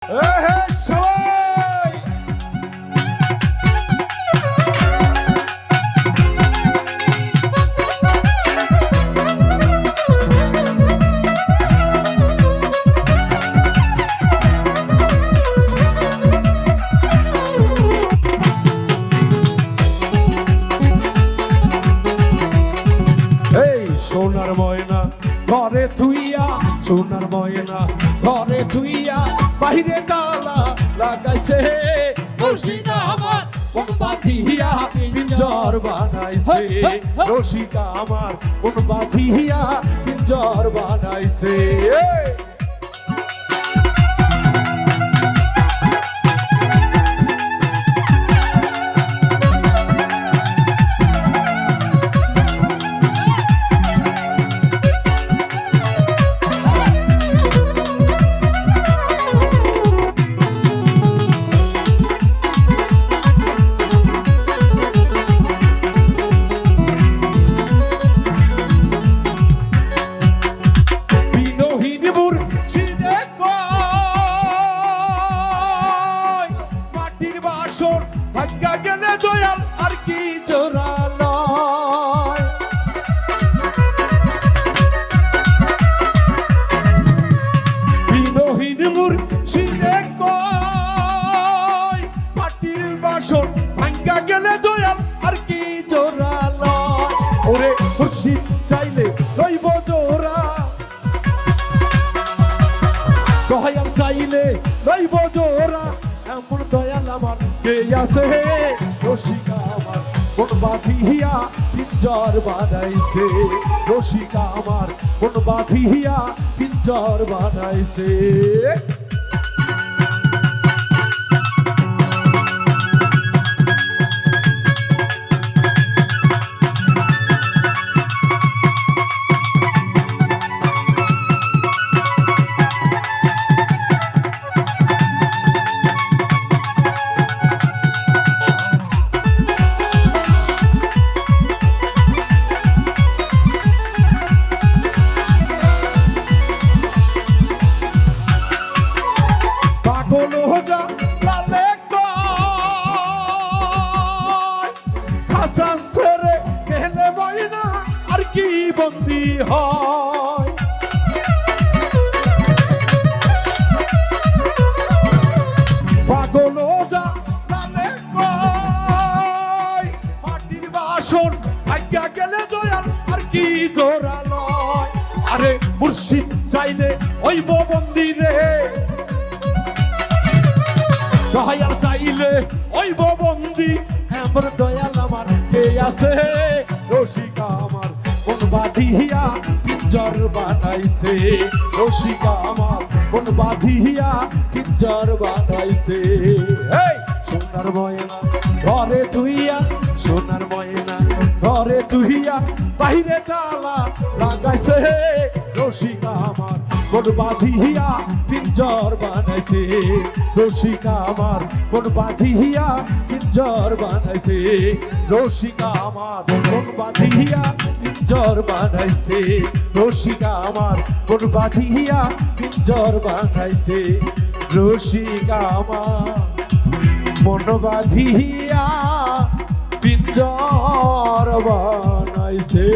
সোনার ময়না ঘরে থুইয়া, সোনার ময়না ঘরে থুইয়া, বাহিরে তালা লাগাইছে রসিকা আমার মন বাঁধিয়া পিঞ্জর বানাইছে। রসিকা আমার মন বাঁধিয়া পিঞ্জর বানাইছে। ভাগ্যা গেলে দয়াল আর কি জোরালো, বিনহীন মুর্শিদে কয় মাটির বাসন ভাগ্যা গেলে দয়াল আর কি জোরালো। ওরে মুর্শিদ চাইলে রইব জোরা, দয়াল চাইলে রইব জোরা, এমন দয়াল আমার কে আছে। রসিকা আমার মন বাঁধিয়া পিঞ্জর বানাইছে। রসিকা আমার মন বাঁধিয়া পিঞ্জর বানাইছে। আর কি বন্দি হয় পাগল জানে কয় মাটির বাসন ভাগ্যা গেলে দয়াল আর কি জোরালো। আরে মুর্শিদ চাইলে ওইব বন্দি রে, দয়াল চাইলে ওইব বন্দি, এমন দয়াল আমার কে আছে। রসিকা আমার মন বাঁধিয়া পিঞ্জর বানাইছে। রসিকা আমার মন বাঁধিয়া পিঞ্জর বানাইছে। সোনার ময়না ঘরে তুইয়া, সোনার ময়না ঘরে তুইয়া, বাহিরে তালা লাগাইছে। রসিকা আমার মন বাঁধিয়া পিঞ্জর বানাইছে। রসিকা আমার মন বাঁধিয়া পিঞ্জর বানাইছে। রসিকা আমার মন বাঁধিয়া পিঞ্জর বানাইছে। রসিকা আমার মন বাঁধিয়া পিঞ্জর বানাইছে। রসিকা আমার মন বাঁধিয়া পিঞ্জর বানাইছে।